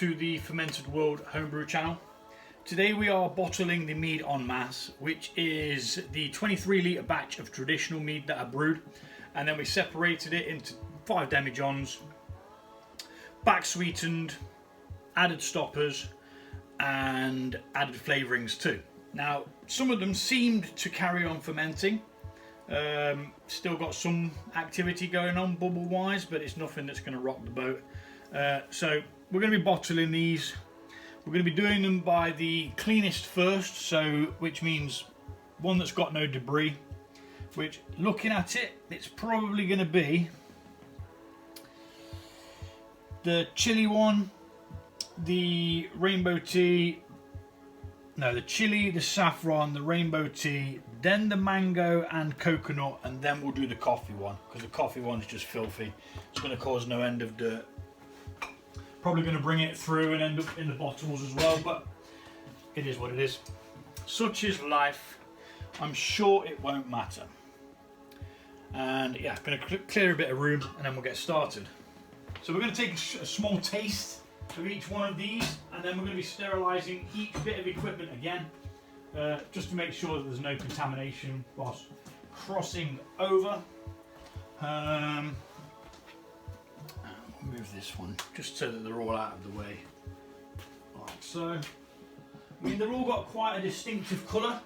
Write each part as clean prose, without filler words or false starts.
to the Fermented World Homebrew channel. Today we are bottling the MEAD On Mass, which is the 23 litre batch of traditional mead that I brewed, and then we separated it into 5 demijohns, back sweetened, added stoppers and added flavourings too. Now some of them seemed to carry on fermenting, still got some activity going on bubble wise, but it's nothing that's going to rock the boat. So we're going to be bottling these. We're going to be doing them by the cleanest first, so which means one that's got no debris, which looking at it, it's probably going to be the chili one, the rainbow tea, no, the chili, the saffron, the rainbow tea, then the mango and coconut, and then we'll do the coffee one, because the coffee one's just filthy. It's going to cause no end of dirt. Probably going to bring it through and end up in the bottles as well, but it is what it is. Such is life. I'm sure it won't matter. And yeah, I'm going to clear a bit of room and then we'll get started. So we're going to take a small taste of each one of these, and then we're going to be sterilising each bit of equipment again, just to make sure that there's no contamination whilst crossing over. Move this one just so that they're all out of the way, like so. I mean, they've all got quite a distinctive colour.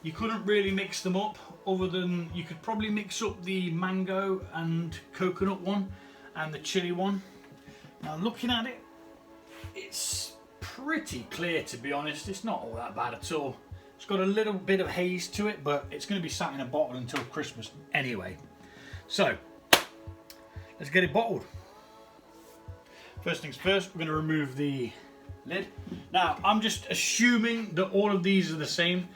You couldn't really mix them up, other than you could probably mix up the mango and coconut one and the chili one. Now looking at it, it's pretty clear, to be honest. It's not all that bad at all. It's got a little bit of haze to it, but it's going to be sat in a bottle until Christmas anyway. So let's get it bottled. First things first, we're going to remove the lid. Now I'm just assuming that all of these are the same.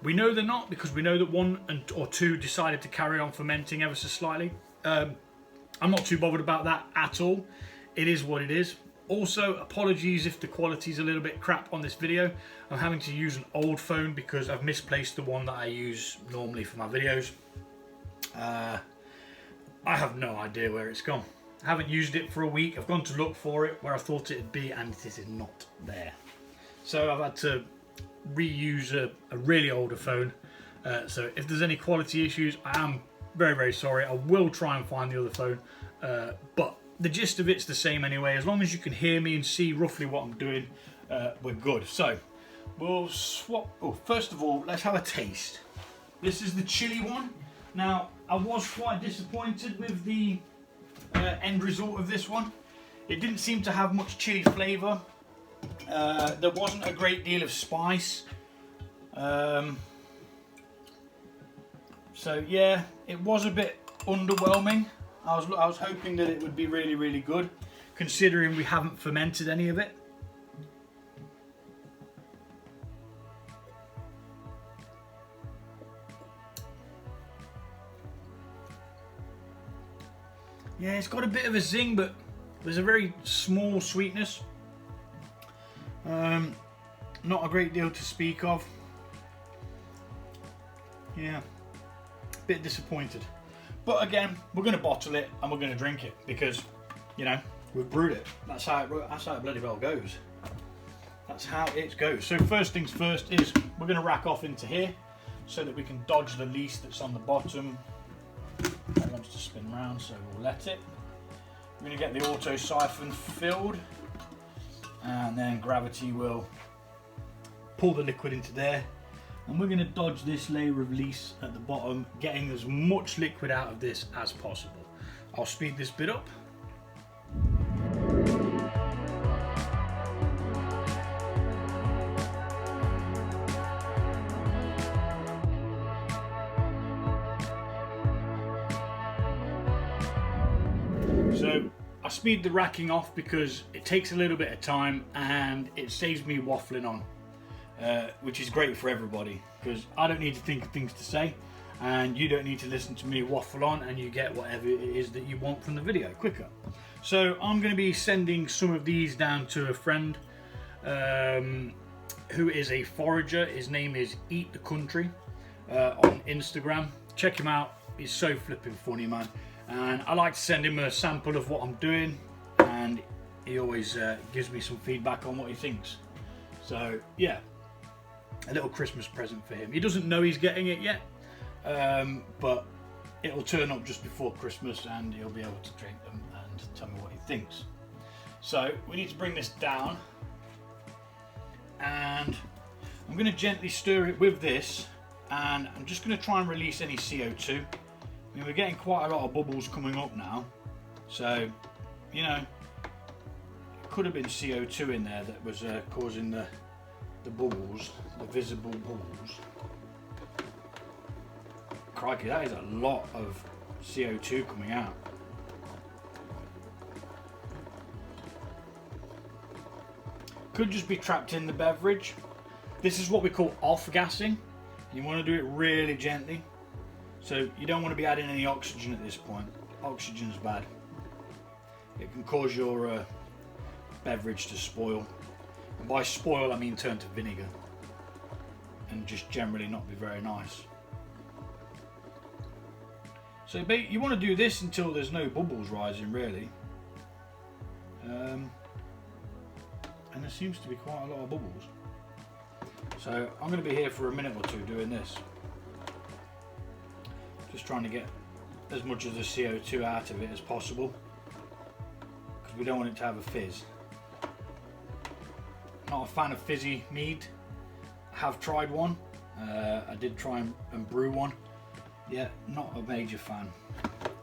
We know they're not, because we know that one or two decided to carry on fermenting ever so slightly. I'm not too bothered about that at all. It is what it is. Also, apologies if the quality's a little bit crap on this video. I'm having to use an old phone because I've misplaced the one that I use normally for my videos. I have no idea where it's gone. I haven't used it for a week. I've gone to look for it where I thought it'd be, and it is not there. So I've had to reuse a really older phone. So if there's any quality issues, I am very, very sorry. I will try and find the other phone. But the gist of it's the same anyway. As long as you can hear me and see roughly what I'm doing, we're good. So we'll swap. Oh, first of all, let's have a taste. This is the chili one. Now, I was quite disappointed with the end result of this one. It didn't seem to have much chili flavour. There wasn't a great deal of spice. So yeah, it was a bit underwhelming. I was hoping that it would be really, really good, considering we haven't fermented any of it. Yeah, it's got a bit of a zing, but there's a very small sweetness. Not a great deal to speak of. Yeah, a bit disappointed. But again, we're going to bottle it and we're going to drink it because, you know, we've brewed it. That's how it bloody well goes. That's how it goes. So first things first is we're going to rack off into here so that we can dodge the least that's on the bottom. It wants to spin round, so we'll let it. We're going to get the auto siphon filled, and then gravity will pull the liquid into there. And we're going to dodge this layer of lees at the bottom, getting as much liquid out of this as possible. I'll speed this bit up. So I speed the racking off because it takes a little bit of time and it saves me waffling on. Which is great for everybody, because I don't need to think of things to say and you don't need to listen to me waffle on, and you get whatever it is that you want from the video quicker. So I'm going to be sending some of these down to a friend who is a forager. His name is Eat the Country on Instagram. Check him out, he's so flipping funny, man. And I like to send him a sample of what I'm doing, and he always gives me some feedback on what he thinks. So yeah, a little Christmas present for him. He doesn't know he's getting it yet, but it'll turn up just before Christmas and he'll be able to drink them and tell me what he thinks. So we need to bring this down, and I'm going to gently stir it with this, and I'm just going to try and release any CO2. I mean, we're getting quite a lot of bubbles coming up now, so you know, it could have been CO2 in there that was causing the bubbles, the visible bubbles. Crikey, that is a lot of CO2 coming out. Could just be trapped in the beverage. This is what we call off-gassing. You want to do it really gently. So you don't want to be adding any oxygen at this point. Oxygen's bad. It can cause your beverage to spoil. And by spoil, I mean turn to vinegar. And just generally not be very nice. So you want to do this until there's no bubbles rising, really. And there seems to be quite a lot of bubbles. So I'm going to be here for a minute or two doing this. Just trying to get as much of the CO2 out of it as possible, because we don't want it to have a fizz. Not a fan of fizzy mead. I have tried one. I did try and brew one. Yeah, not a major fan.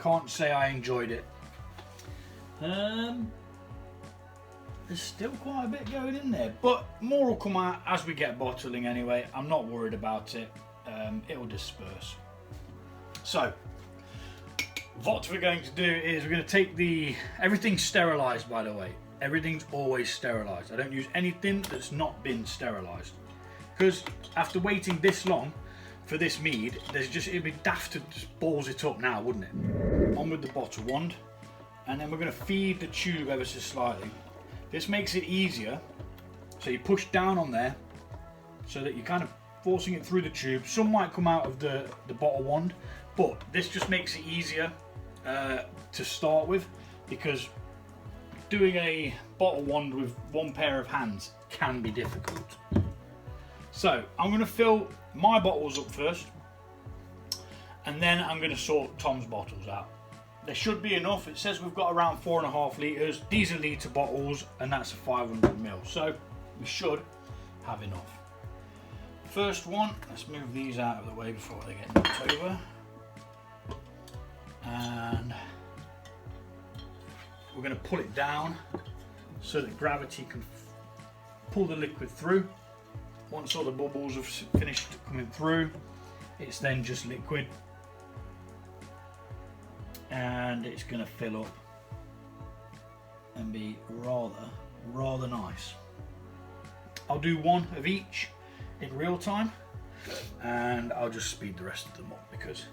Can't say I enjoyed it. There's still quite a bit going in there, but more will come out as we get bottling anyway. I'm not worried about it. It'll disperse. So what we're going to do is we're going to take everything's sterilized, by the way. Everything's always sterilized. I don't use anything that's not been sterilized, because after waiting this long for this mead, it'd be daft to just balls it up now, wouldn't it? On with the bottle wand, and then we're going to feed the tube ever so slightly. This makes it easier, so you push down on there so that you're kind of forcing it through the tube. Some might come out of the bottle wand, but this just makes it easier to start with, because doing a bottle wand with one pair of hands can be difficult. So I'm going to fill my bottles up first, and then I'm going to sort Tom's bottles out. There should be enough. It says we've got around 4.5 litres. These are litre bottles, and that's a 500ml. So we should have enough. First one, let's move these out of the way before they get knocked over. And we're going to pull it down so that gravity can pull the liquid through. Once all the bubbles have finished coming through, it's then just liquid. And it's going to fill up and be rather nice. I'll do one of each in real time, and I'll just speed the rest of them up, because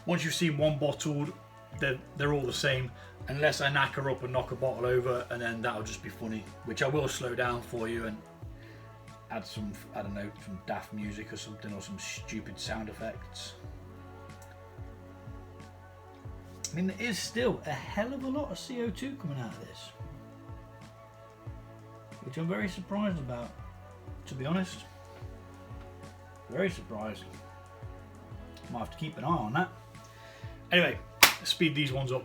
once you've seen one bottled, they're all the same, unless I knacker up and knock a bottle over, and then that'll just be funny, which I will slow down for you and add some, I don't know, some daft music or something, or some stupid sound effects. I mean, there is still a hell of a lot of CO2 coming out of this, which I'm very surprised about, to be honest. Very surprised. Might have to keep an eye on that. Anyway, let's speed these ones up.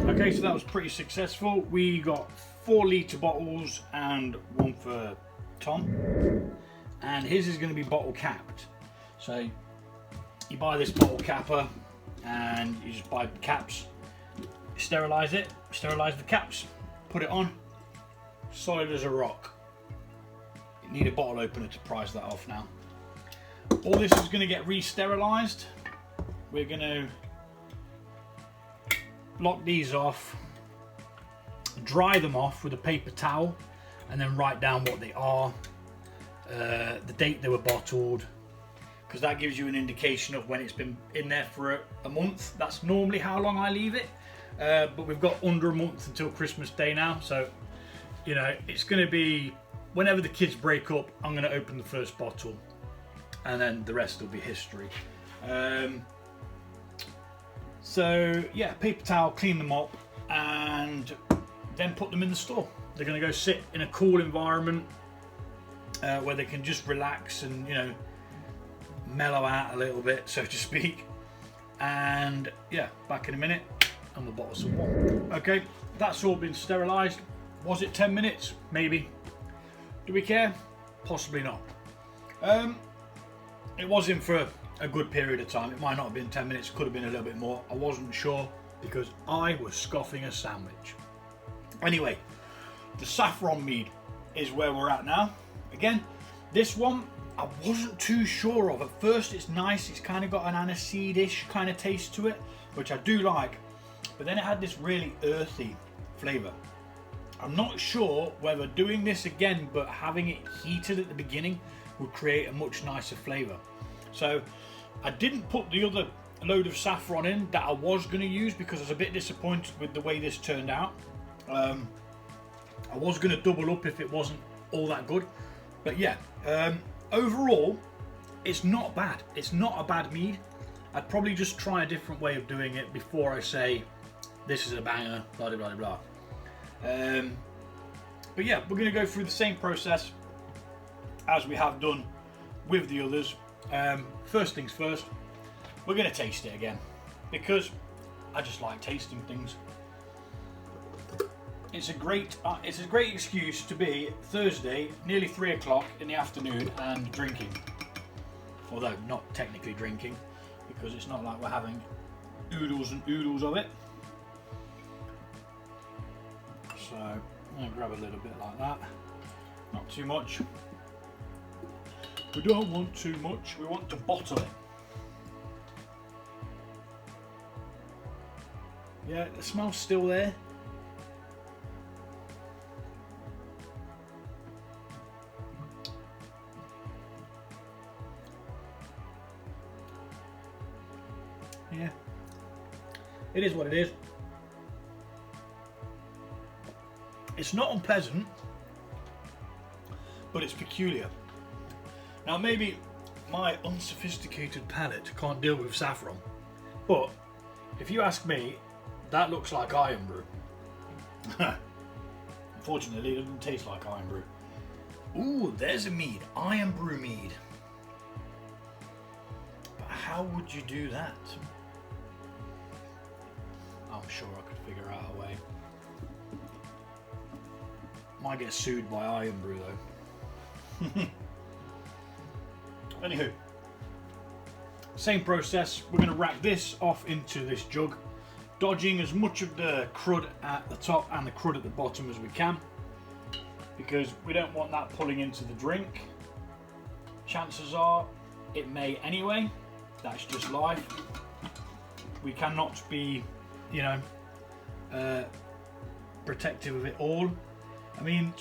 Okay, so that was pretty successful. We got 4 litre bottles and one for Tom. And his is going to be bottle capped. So you buy this bottle capper and you just buy the caps, sterilize it, sterilize the caps, put it on, solid as a rock. You need a bottle opener to prise that off now. All this is going to get re-sterilized. We're going to lock these off, dry them off with a paper towel, and then write down what they are, the date they were bottled, because that gives you an indication of when it's been in there for a month. That's normally how long I leave it, but we've got under a month until Christmas Day now, so you know it's going to be whenever the kids break up, I'm going to open the first bottle, and then the rest will be history. So yeah, paper towel, clean them up, and then put them in the store. They're going to go sit in a cool environment where they can just relax and, you know, mellow out a little bit, so to speak. And yeah, back in a minute and the bottles of water. Okay, that's all been sterilised. Was it 10 minutes? Maybe. Do we care? Possibly not. It was in for a good period of time. It might not have been 10 minutes, could have been a little bit more. I wasn't sure because I was scoffing a sandwich. Anyway, the saffron mead is where we're at now. Again, this one I wasn't too sure of. At first it's nice, it's kind of got an aniseed-ish kind of taste to it, which I do like, but then it had this really earthy flavour. I'm not sure whether doing this again but having it heated at the beginning would create a much nicer flavour. So I didn't put the other load of saffron in that I was going to use because I was a bit disappointed with the way this turned out. I was going to double up if it wasn't all that good, but yeah, overall it's not bad. It's not a bad mead. I'd probably just try a different way of doing it before I say this is a banger, blah blah blah blah. But yeah, we're going to go through the same process as we have done with the others. First things first, we're going to taste it again because I just like tasting things. It's a great excuse to be Thursday, nearly 3 o'clock in the afternoon and drinking. Although not technically drinking, because it's not like we're having oodles and oodles of it. So I'm going to grab a little bit like that. Not too much. We don't want too much. We want to bottle it. Yeah, the smell's still there. Yeah, it is what it is. It's not unpleasant, but it's peculiar. Now maybe my unsophisticated palate can't deal with saffron, but if you ask me, that looks like iron brew. Unfortunately, it doesn't taste like iron brew. Ooh, there's a mead, iron brew mead. But how would you do that? I'm sure I could figure out a way. Might get sued by iron brew though. Anywho, same process. We're going to wrap this off into this jug, dodging as much of the crud at the top and the crud at the bottom as we can, because we don't want that pulling into the drink. Chances are it may anyway. That's just life. We cannot be, you know, protective of it all. I mean,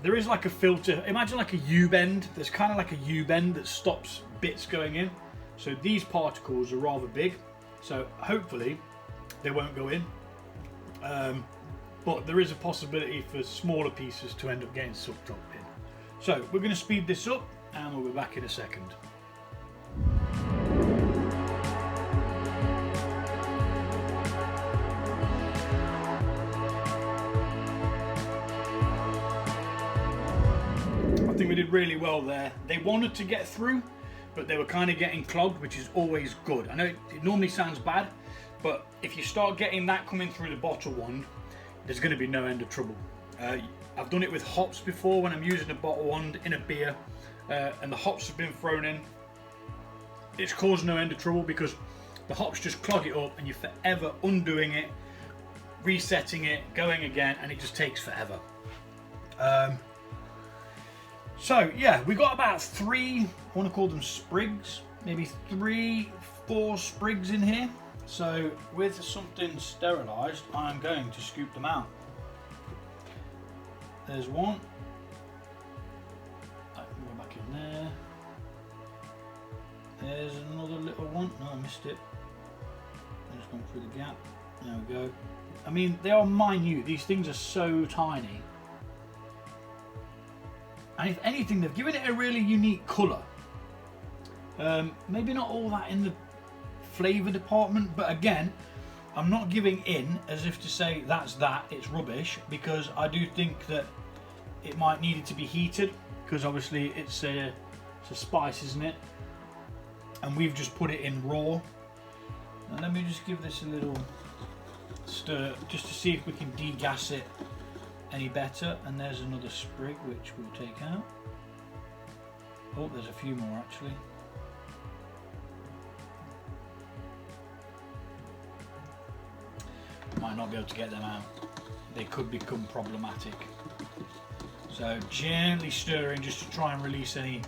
there is like a filter. Imagine like a U-bend. There's kind of like a U-bend that stops bits going in. So these particles are rather big. So hopefully they won't go in. But there is a possibility for smaller pieces to end up getting sucked up in. So we're going to speed this up and we'll be back in a second. I think we did really well there. They wanted to get through, but they were kind of getting clogged, which is always good. I know it normally sounds bad, but if you start getting that coming through the bottle wand, there's going to be no end of trouble. I've done it with hops before when I'm using a bottle wand in a beer, and the hops have been thrown in. It's caused no end of trouble because the hops just clog it up and you're forever undoing it, resetting it, going again, and it just takes forever. So yeah, we got about 3, I want to call them sprigs, maybe 3-4 sprigs in here. So with something sterilised, I'm going to scoop them out. There's one. There's another little one. No, I missed it. I just gone through the gap. There we go. I mean, they are minute. These things are so tiny. And if anything, they've given it a really unique colour. Maybe not all that in the flavour department, but again, I'm not giving in as if to say that's that, it's rubbish, because I do think that it might need it to be heated, because obviously it's a spice, isn't it? And we've just put it in raw. And let me just give this a little stir just to see if we can degas it any better. And there's another sprig which we'll take out. Oh, there's a few more actually. Might not be able to get them out. They could become problematic. So gently stirring just to try and release any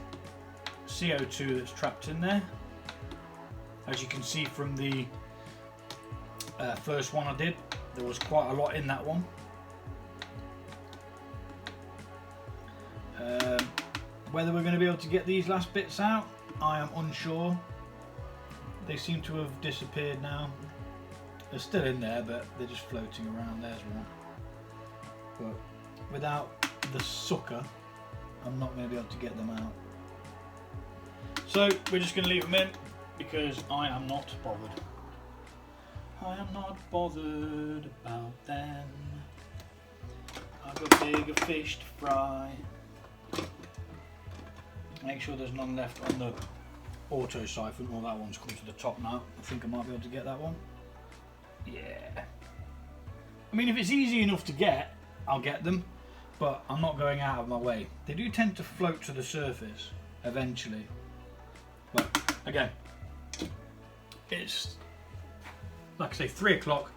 CO2 that's trapped in there. As you can see from the first one I did, there was quite a lot in that one. Whether we're going to be able to get these last bits out, I am unsure. They seem to have disappeared now. They're still in there, but they're just floating around. There's one. But without the sucker, I'm not going to be able to get them out. So we're just going to leave them in, because I am not bothered. I am not bothered about them. I've got bigger fish to fry. Make sure there's none left on the auto siphon. Well, that one's come to the top now. I think I might be able to get that one. Yeah. I mean, if it's easy enough to get, I'll get them, but I'm not going out of my way. They do tend to float to the surface eventually. But again, it's like I say, 3 o'clock.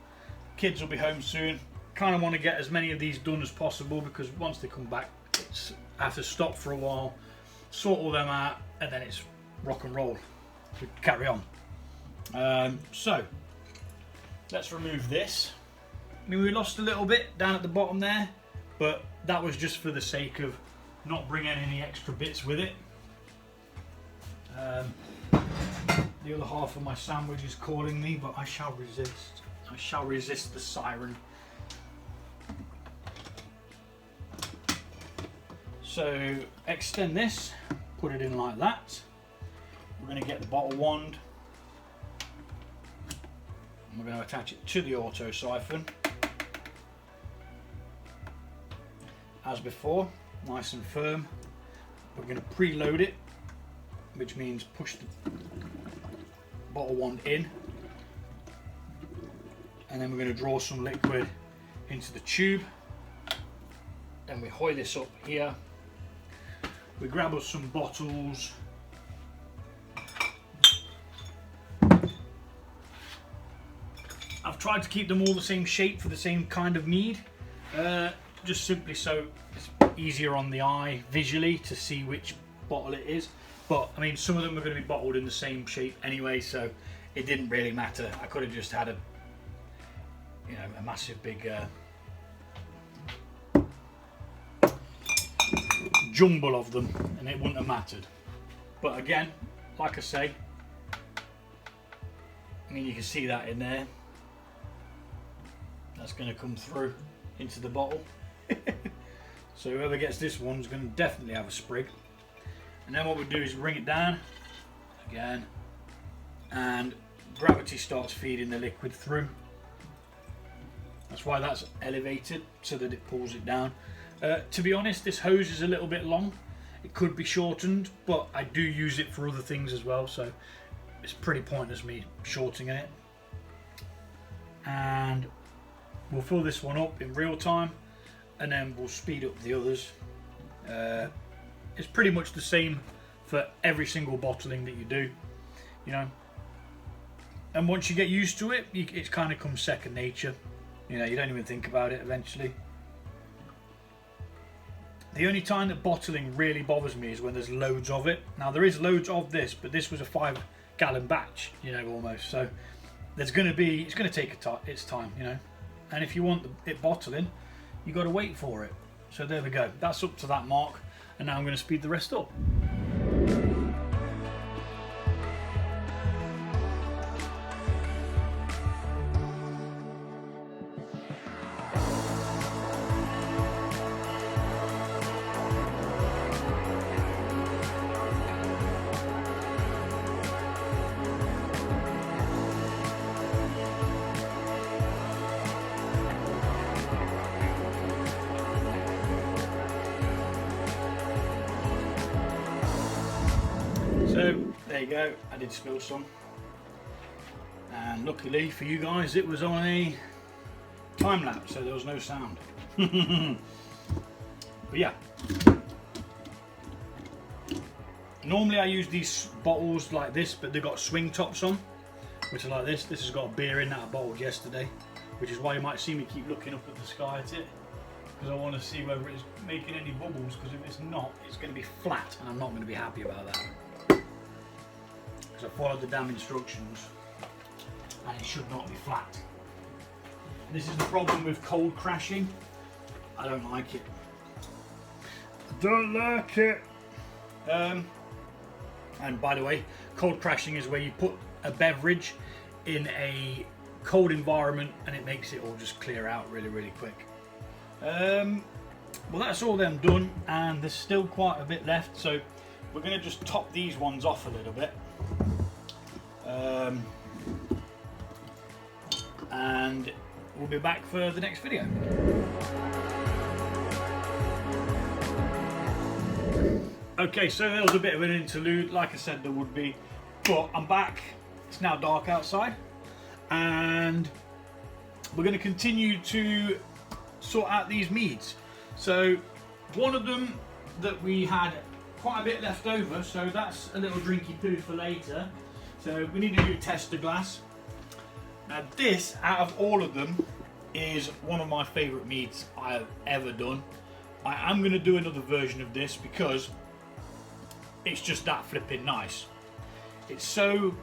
Kids will be home soon. Kind of want to get as many of these done as possible, because once they come back, I have to stop for a while, sort all them out, and then it's rock and roll. We carry on. So let's remove this. I mean, we lost a little bit down at the bottom there, but that was just for the sake of not bringing any extra bits with it. The other half of my sandwich is calling me, but I shall resist. I shall resist the siren. So extend this, put it in like that. We're going to get the bottle wand. And we're going to attach it to the auto siphon. As before, nice and firm. We're going to preload it, which means push the bottle wand in, and then we're going to draw some liquid into the tube. Then we hoist this up here. We grab us some bottles. I've tried to keep them all the same shape for the same kind of mead, just simply so it's easier on the eye visually to see which bottle it is. But I mean, some of them are going to be bottled in the same shape anyway, so it didn't really matter. I could have just had a massive big jumble of them, and it wouldn't have mattered. But again, like I say, I mean, you can see that in there. That's going to come through into the bottle. So whoever gets this one's going to definitely have a sprig. And then what we do is bring it down again, and gravity starts feeding the liquid through. That's why that's elevated, so that it pulls it down. To be honest, this hose is a little bit long. It could be shortened, but I do use it for other things as well, so it's pretty pointless me shortening it. And we'll fill this one up in real time, and then we'll speed up the others. It's pretty much the same for every single bottling that you do, you know. And once you get used to it, it kind of comes second nature. You know, you don't even think about it eventually. The only time that bottling really bothers me is when there's loads of it. Now there is loads of this, but this was a 5-gallon batch, you know, almost. So it's going to take its time, you know. And if you want it bottling, you got to wait for it. So there we go. That's up to that mark. And now I'm going to speed the rest up. there you go, I did spill some. And luckily for you guys, it was on a time lapse, so there was no sound. But yeah. Normally I use these bottles like this, but they've got swing tops on, which are like this. This has got a beer in that I bottled yesterday, which is why you might see me keep looking up at the sky at it, because I want to see whether it's making any bubbles, because if it's not, it's going to be flat, and I'm not going to be happy about that. Because I followed the damn instructions, and it should not be flat. This is the problem with cold crashing. I don't like it. I don't like it. And by the way, cold crashing is where you put a beverage in a cold environment and it makes it all just clear out really, really quick. Well, that's all them done, and there's still quite a bit left, so we're going to just top these ones off a little bit. And we'll be back for the next video. Okay, so there was a bit of an interlude, like I said there would be, but I'm back. It's now dark outside, and we're going to continue to sort out these meads. So one of them that we had quite a bit left over, so that's a little drinky poo for later. So we need to do tester glass. Now this, out of all of them, is one of my favourite meads I have ever done. I am going to do another version of this because it's just that flipping nice. It's so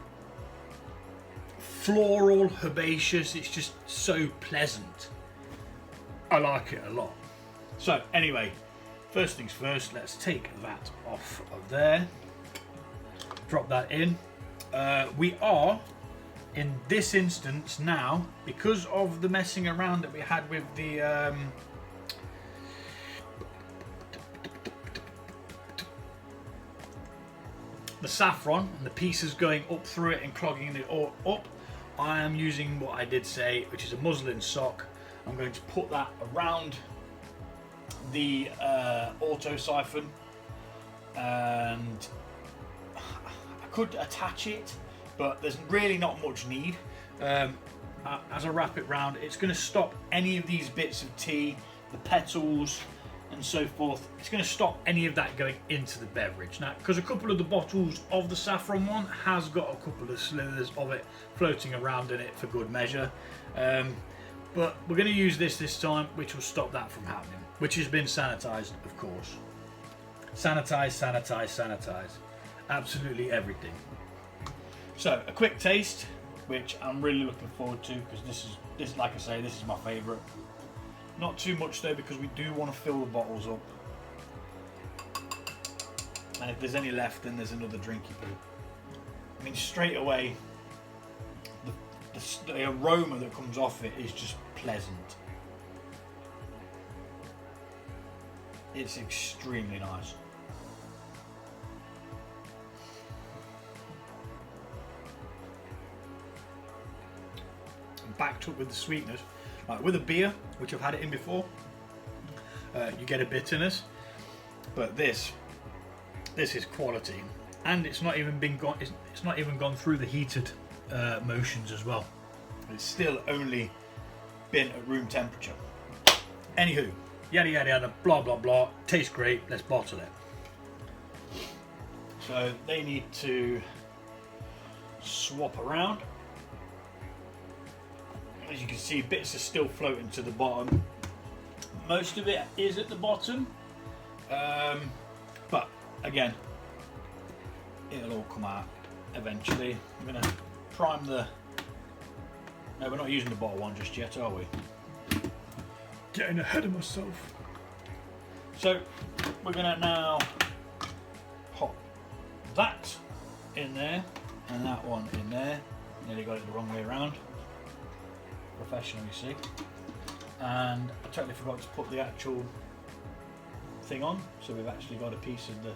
floral, herbaceous, it's just so pleasant. I like it a lot. So anyway, first things first, let's take that off of there. Drop that in. We are, in this instance now, because of the messing around that we had with the saffron and the pieces going up through it and clogging it all up, I am using what I did say, which is a muslin sock. I'm going to put that around the auto siphon, and I could attach it, but there's really not much need. As I wrap it round, it's going to stop any of these bits of tea, the petals and so forth. It's going to stop any of that going into the beverage. Now, because a couple of the bottles of the saffron one has got a couple of slithers of it floating around in it for good measure. But we're going to use this time, which will stop that from happening, which has been sanitized, of course. Sanitize, sanitize, sanitize. Absolutely everything. So a quick taste, which I'm really looking forward to, because this, like I say, this is my favourite. Not too much though, because we do want to fill the bottles up. And if there's any left, then there's another drinky poo. I mean, straight away, the aroma that comes off it is just pleasant. It's extremely nice. Backed up with the sweetness. Like with a beer, which I've had it in before, you get a bitterness, but this is quality, and it's not even been gone. It's not even gone through the heated motions as well. It's still only been at room temperature. Anywho, yada yada yada, blah blah blah. Tastes great. Let's bottle it. So they need to swap around. As you can see, bits are still floating to the bottom. Most of it is at the bottom, but again, it'll all come out eventually. I'm going to prime the... No, we're not using the bottle one just yet, are we? Getting ahead of myself. So we're going to now pop that in there and that one in there. Nearly got it the wrong way around. Professional, you see. And I totally forgot to put the actual thing on, so we've actually got a piece of the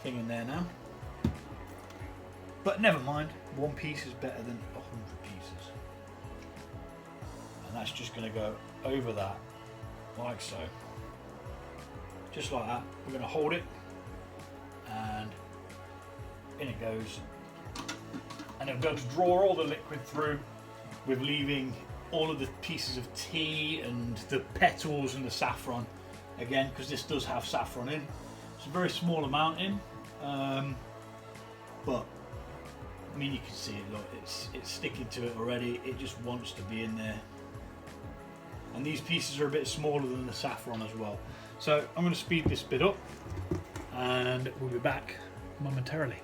thing in there now. But never mind, one piece is better than 100 pieces. And that's just going to go over that, like so. Just like that. We're going to hold it and in it goes. And it'll be able to draw all the liquid through with leaving all of the pieces of tea and the petals and the saffron, again, because this does have saffron in. It's a very small amount in, but I mean, you can see it, look, it's sticking to it already. It just wants to be in there. And these pieces are a bit smaller than the saffron as well. So I'm going to speed this bit up and we'll be back momentarily.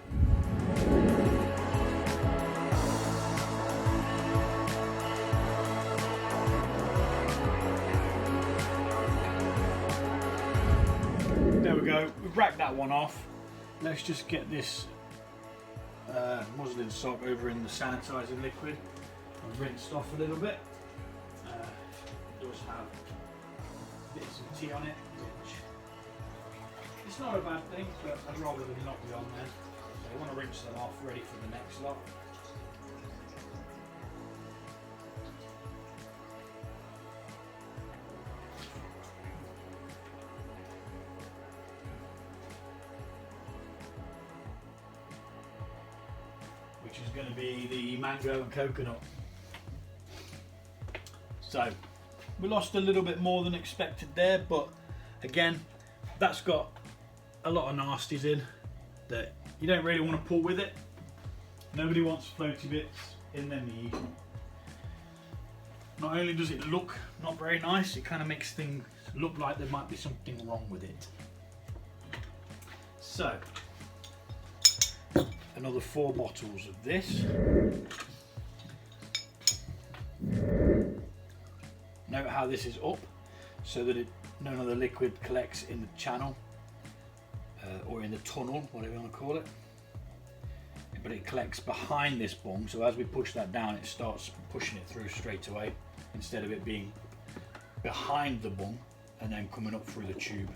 There we go, we've racked that one off. Let's just get this muslin sock over in the sanitizing liquid and rinsed off a little bit. It does have bits of tea on it, which it's not a bad thing, but I'd rather them not be on there. So I want to rinse them off, ready for the next lot. Which is going to be the mango and coconut. So we lost a little bit more than expected there, but again, that's got a lot of nasties in that you don't really want to pull with it. Nobody wants floaty bits in their mead. Not only does it look not very nice, it kind of makes things look like there might be something wrong with it. So another 4 bottles of this. Note how this is up so that none of the liquid collects in the channel or in the tunnel, whatever you want to call it. But it collects behind this bung, so as we push that down, it starts pushing it through straight away instead of it being behind the bung and then coming up through the tube.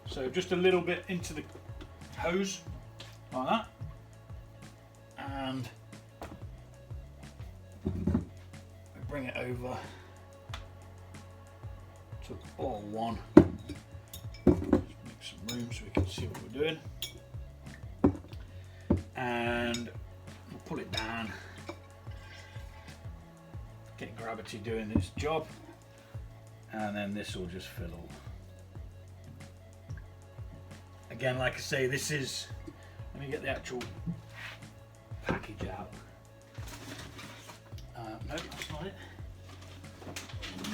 So just a little bit into the hose, like that, and bring it over to all one. Just make some room so we can see what we're doing. And we'll pull it down. Get gravity doing its job. And then this will just fill up. Again, like I say, this is, let me get the actual package out. No, that's not it.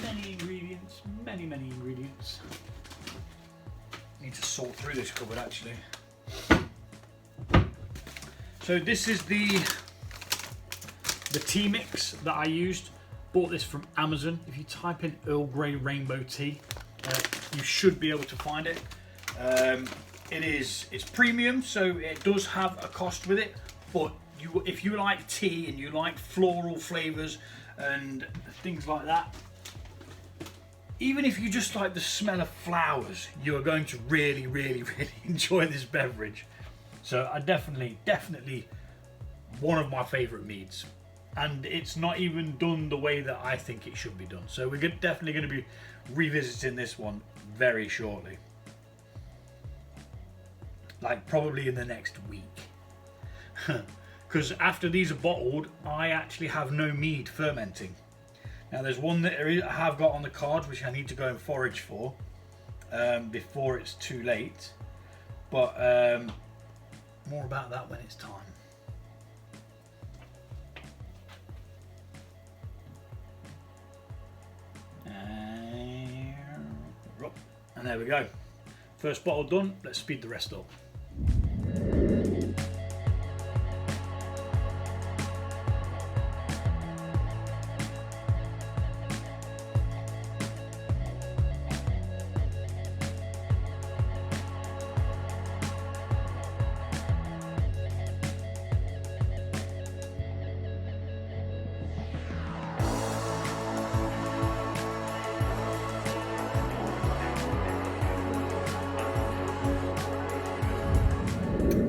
Many ingredients, many ingredients. Need to sort through this cupboard actually. So this is the tea mix that I used. Bought this from Amazon. If you type in Earl Grey Rainbow Tea, you should be able to find it. It's premium, so it does have a cost with it, but if you like tea and you like floral flavours and things like that, even if you just like the smell of flowers, you are going to really enjoy this beverage. So I definitely one of my favourite meads, and it's not even done the way that I think it should be done. So we're definitely going to be revisiting this one very shortly. Like probably in the next week. Because after these are bottled, I actually have no mead fermenting. Now there's one that I have got on the cards which I need to go and forage for before it's too late. But more about that when it's time. And there we go. First bottle done, let's speed the rest up.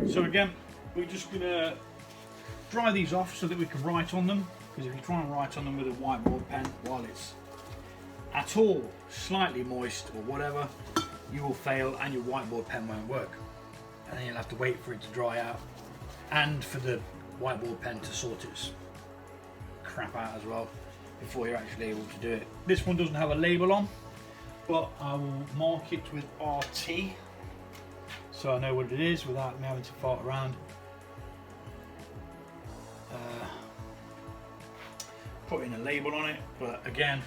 So again, we're just going to dry these off so that we can write on them, because if you try and write on them with a whiteboard pen while it's at all slightly moist or whatever, you will fail and your whiteboard pen won't work. And then you'll have to wait for it to dry out and for the whiteboard pen to sort its crap out as well before you're actually able to do it. This one doesn't have a label on, but I will mark it with RT so I know what it is without me having to fart around. Putting a label on it, but again,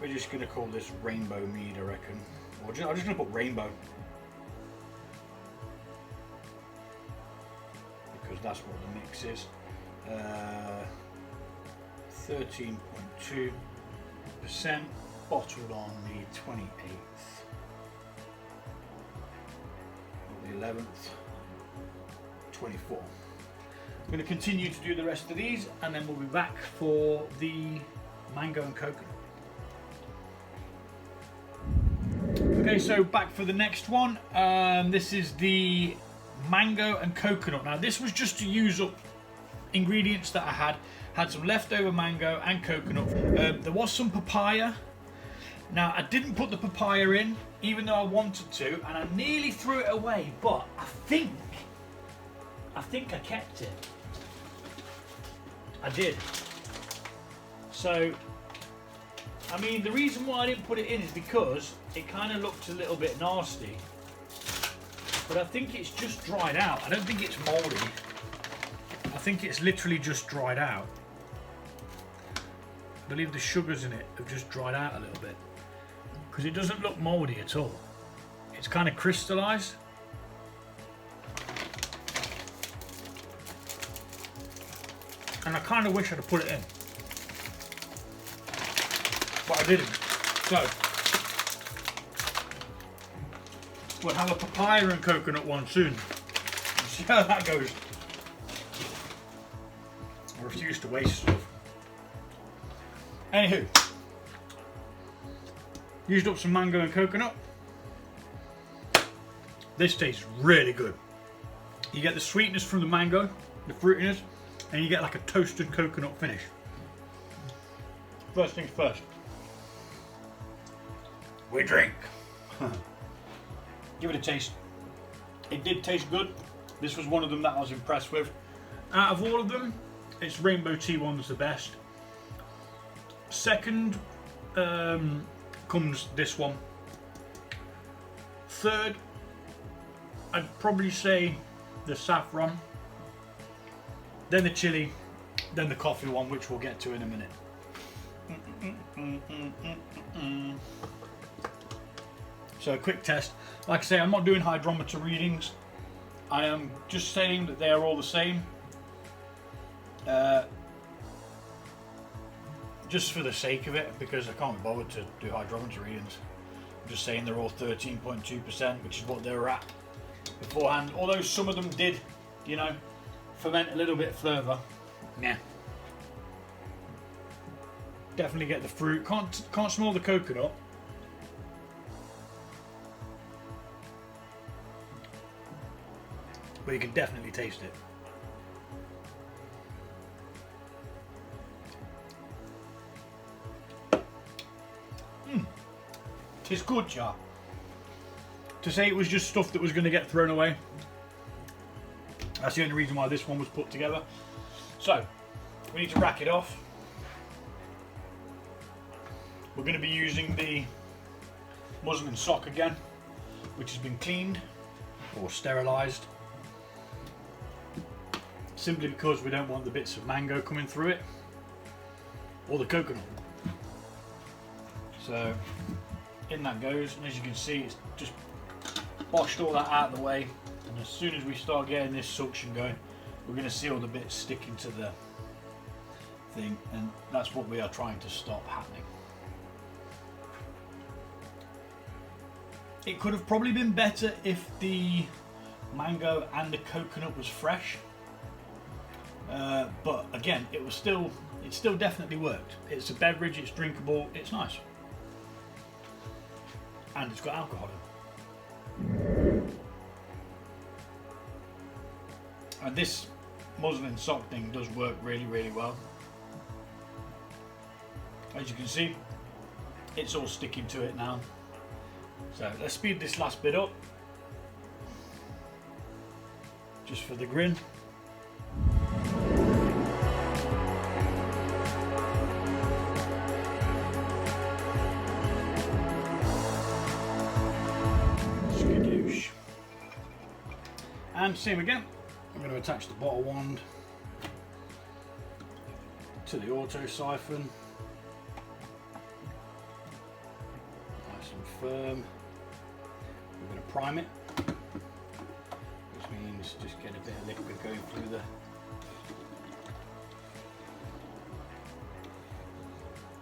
we're just going to call this Rainbow Mead, I reckon. Or I'm just going to put Rainbow, because that's what the mix is. 13.2%, bottled on the 28th of the 11th, 24. I'm going to continue to do the rest of these, and then we'll be back for the mango and coconut. Okay, so back for the next one. This is the mango and coconut. Now this was just to use up ingredients that I had some leftover mango and coconut. There was some papaya. Now I didn't put the papaya in, even though I wanted to, and I nearly threw it away, but I think I kept it. I did. So, I mean, the reason why I didn't put it in is because it kind of looked a little bit nasty. But I think it's just dried out. I don't think it's mouldy. I think it's literally just dried out. I believe the sugars in it have just dried out a little bit, because it doesn't look mouldy at all. It's kind of crystallized. And I kind of wish I'd have put it in, but I didn't. So we'll have a papaya and coconut one soon. We'll see how that goes. I refuse to waste stuff. Anywho, used up some mango and coconut. This tastes really good. You get the sweetness from the mango, the fruitiness, and you get like a toasted coconut finish. First things first, we drink. Give it a taste. It did taste good. This was one of them that I was impressed with. Out of all of them, it's Rainbow T1's the best. Second comes this one. Third, I'd probably say the saffron, then the chili, then the coffee one, which we'll get to in a minute. So a quick test. Like I say, I'm not doing hydrometer readings. I am just saying that they are all the same. Just for the sake of it, because I can't be bothered to do hydrometer readings. I'm just saying they're all 13.2%, which is what they were at beforehand. Although some of them did, you know, ferment a little bit further. Yeah. Definitely get the fruit. Can't smell the coconut. But you can definitely taste it. It's good, yeah. To say it was just stuff that was going to get thrown away, that's the only reason why this one was put together. So, we need to rack it off. We're going to be using the muslin sock again, which has been cleaned or sterilised, simply because we don't want the bits of mango coming through it, or the coconut. So, in that goes, and as you can see, it's just washed all that out of the way, and as soon as we start getting this suction going, we're going to see all the bits sticking to the thing, and that's what we are trying to stop happening. It could have probably been better if the mango and the coconut was fresh, but again, it still definitely worked. It's a beverage, it's drinkable, it's nice. And it's got alcohol in. And this muslin sock thing does work really, really well. As you can see, it's all sticking to it now. So let's speed this last bit up, just for the grin. Skadoosh. And same again, I'm going to attach the bottle wand to the auto siphon. Nice and firm. We're going to prime it, which means just get a bit of liquid going through the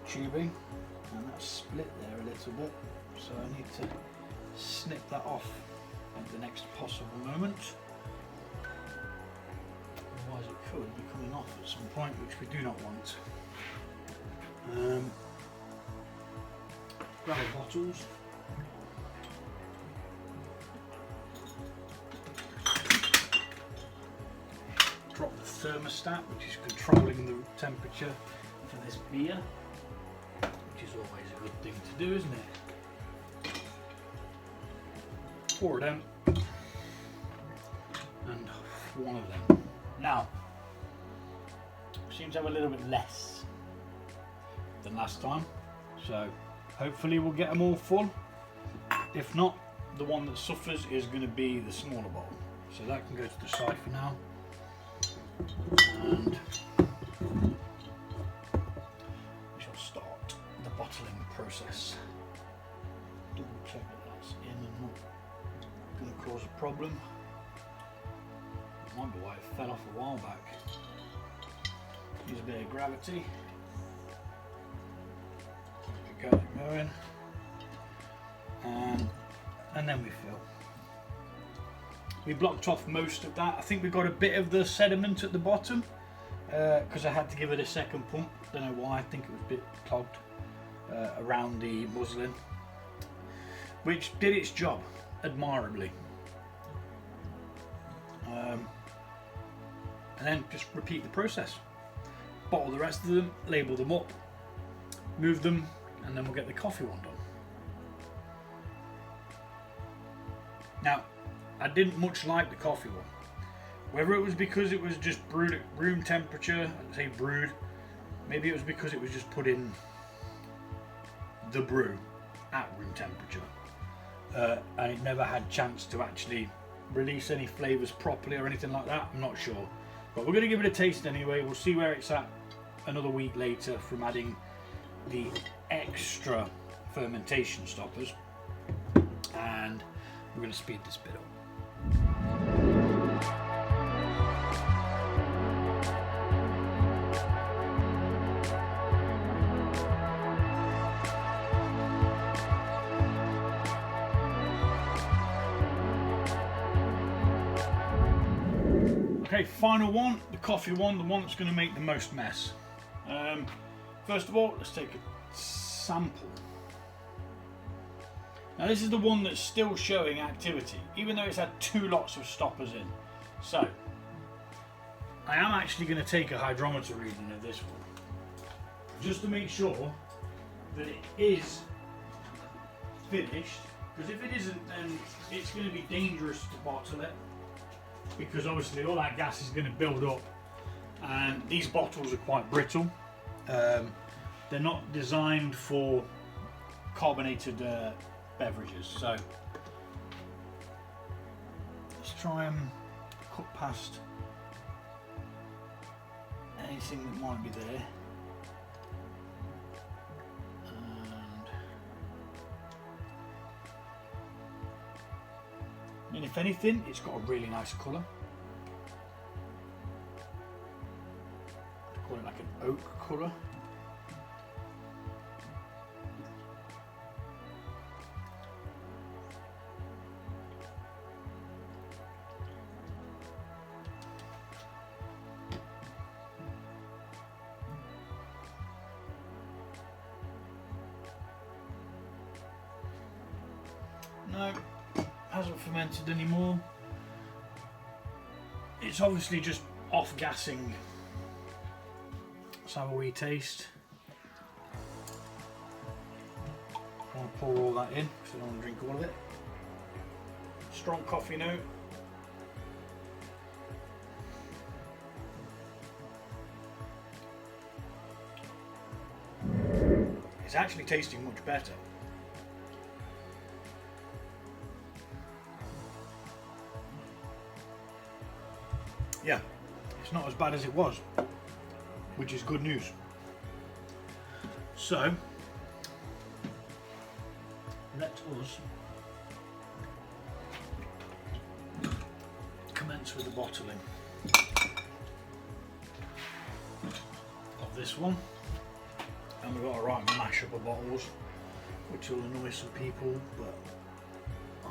tubing, and that's split there a little bit, so I need to snip that off at the next possible moment. Otherwise it could be coming off at some point, which we do not want. Grab our bottles. Drop the thermostat, which is controlling the temperature for this beer, which is always a good thing to do, isn't it? Pour it out, and one of them. Now, seems to have a little bit less than last time, so hopefully we'll get them all full. If not, the one that suffers is going to be the smaller bottle, so that can go to the side for now. And we shall start the bottling process. Double check that that's in and not going to cause a problem. Might be why it fell off a while back. Use a bit of gravity. Keep it going. And then we fill. We blocked off most of that. I think we got a bit of the sediment at the bottom because I had to give it a second pump. Don't know why. I think it was a bit clogged around the muslin, which did its job admirably. And then just repeat the process. Bottle the rest of them, label them up, move them, and then we'll get the coffee one done. Now, I didn't much like the coffee one. Whether it was because it was just brewed at room temperature, I'd say brewed, maybe it was because it was just put in the brew at room temperature, and it never had chance to actually release any flavours properly or anything like that. I'm not sure, but we're going to give it a taste anyway. We'll see where it's at another week later from adding the extra fermentation stoppers, and we're going to speed this bit up. Okay, final one, the coffee one, the one that's going to make the most mess. First of all, let's take a sample. Now this is the one that's still showing activity, even though it's had 2 lots of stoppers in. So, I am actually going to take a hydrometer reading of this one, just to make sure that it is finished, because if it isn't, then it's going to be dangerous to bottle it, because obviously all that gas is going to build up, and these bottles are quite brittle. They're not designed for carbonated beverages, so let's try and cut past anything that might be there. And if anything, it's got a really nice colour. I call it like an oak colour. No, hasn't fermented anymore. It's obviously just off gassing. Let's have a wee taste. I want to pour all that in because I don't want to drink all of it. Strong coffee note. It's actually tasting much better. Yeah, it's not as bad as it was, which is good news. So, let us commence with the bottling of this one. And we've got a right mash up of bottles, which will annoy some people, but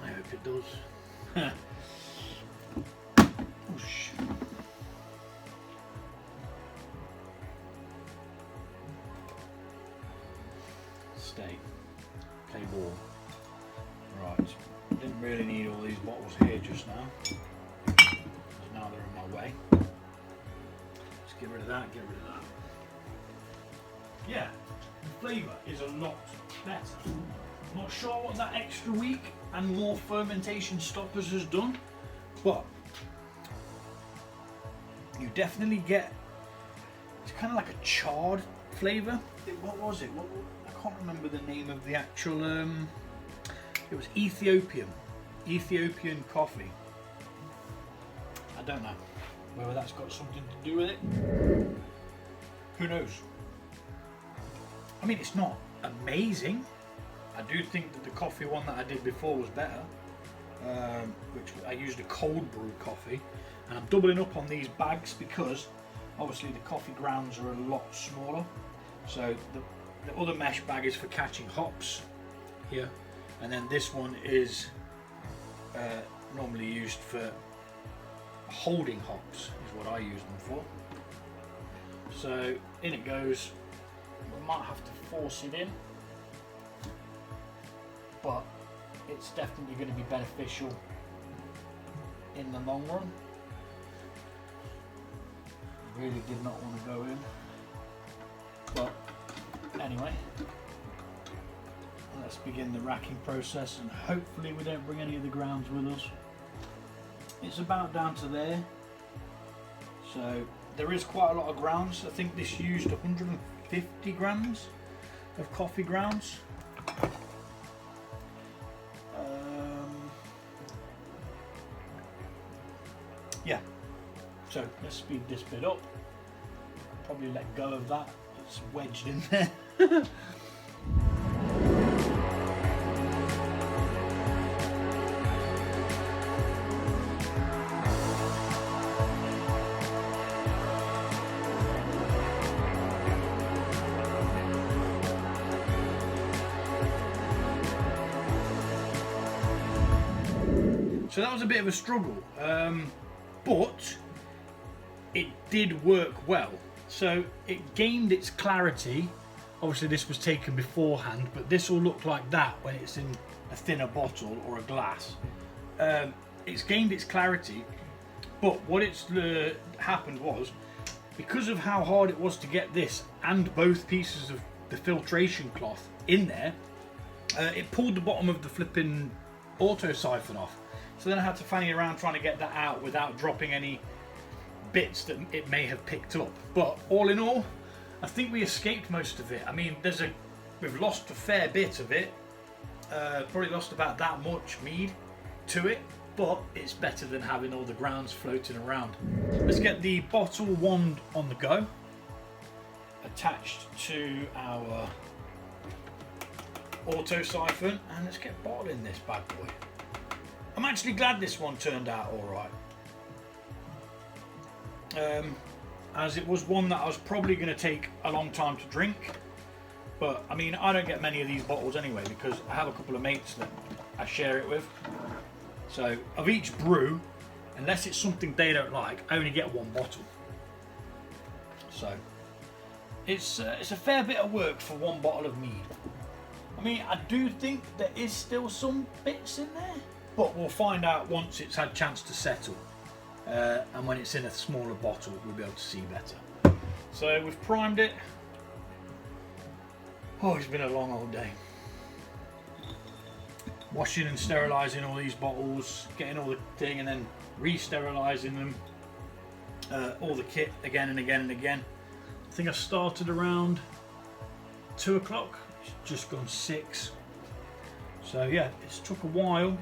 I hope it does. Whoosh. Stay. Play ball. Right. Didn't really need all these bottles here just now. Because now they're in my way. Let's get rid of that, get rid of that. Yeah, the flavour is a lot better. I'm not sure what that extra week and more fermentation stoppers has done, but you definitely get, it's kind of like a charred flavour. What was it? I can't remember the name of the actual, it was Ethiopian coffee. I don't know whether that's got something to do with it. Who knows? I mean, it's not amazing. I do think that the coffee one that I did before was better, which I used a cold brew coffee, and I'm doubling up on these bags because obviously the coffee grounds are a lot smaller. So the other mesh bag is for catching hops here, and then this one is normally used for holding hops, is what I use them for. So in it goes. We might have to force it in, but it's definitely going to be beneficial in the long run. Really did not want to go in, but anyway, let's begin the racking process, and hopefully we don't bring any of the grounds with us. It's about down to there, so there is quite a lot of grounds. I think this used 150 grams of coffee grounds. Yeah, so let's speed this bit up. Probably let go of that, it's wedged in there. So that was a bit of a struggle, but it did work well. So it gained its clarity. Obviously this was taken beforehand, but this will look like that when it's in a thinner bottle or a glass. It's gained its clarity, but what happened was, because of how hard it was to get this and both pieces of the filtration cloth in there, it pulled the bottom of the flipping auto siphon off. So then I had to fanny around trying to get that out without dropping any bits that it may have picked up. But all in all, I think we escaped most of it. I mean, we've lost a fair bit of it. Probably lost about that much mead to it, but it's better than having all the grounds floating around. Let's get the bottle wand on the go, attached to our auto siphon, and let's get bottling this bad boy. I'm actually glad this one turned out alright, as it was one that I was probably going to take a long time to drink, but I mean, I don't get many of these bottles anyway because I have a couple of mates that I share it with. So of each brew, unless it's something they don't like, I only get one bottle. So it's a fair bit of work for one bottle of mead. I mean, I do think there is still some bits in there, but we'll find out once it's had a chance to settle, and when it's in a smaller bottle we'll be able to see better. So we've primed it. Oh, it's been a long old day. washing and sterilising all these bottles, getting all the thing, and then re-sterilising them, all the kit again and again and again. I think I started around 2 o'clock, it's just gone 6. So yeah, it's took a while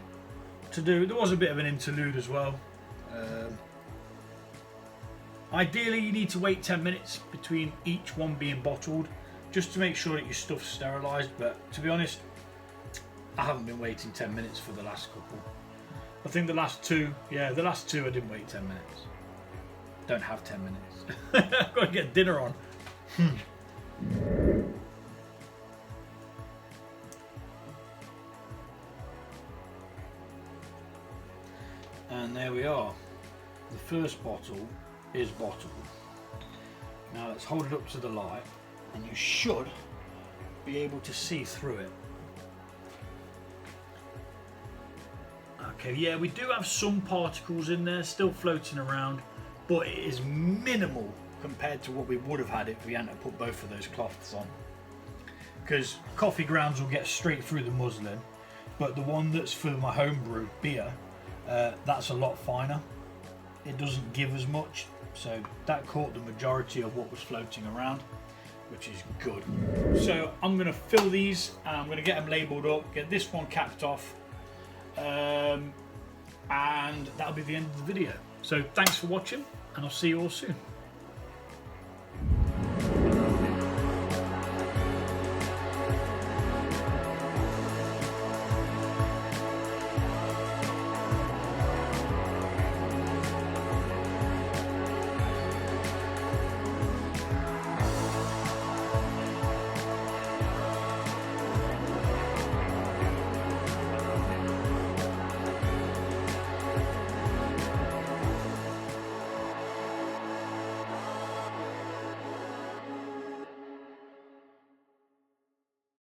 to do. There was a bit of an interlude as well. Ideally you need to wait 10 minutes between each one being bottled, just to make sure that your stuff's sterilised, but to be honest, I haven't been waiting 10 minutes for the last couple. I think the last two I didn't wait 10 minutes. Don't have 10 minutes. I've got to get dinner on. And there we are. The first bottle is bottled. Now let's hold it up to the light and you should be able to see through it. Okay, yeah, we do have some particles in there still floating around, but it is minimal compared to what we would have had if we hadn't put both of those cloths on. Because coffee grounds will get straight through the muslin, but the one that's for my homebrew beer, that's a lot finer. It doesn't give as much, so that caught the majority of what was floating around, which is good. So I'm going to fill these and I'm going to get them labelled up, get this one capped off, and that'll be the end of the video. So thanks for watching and I'll see you all soon.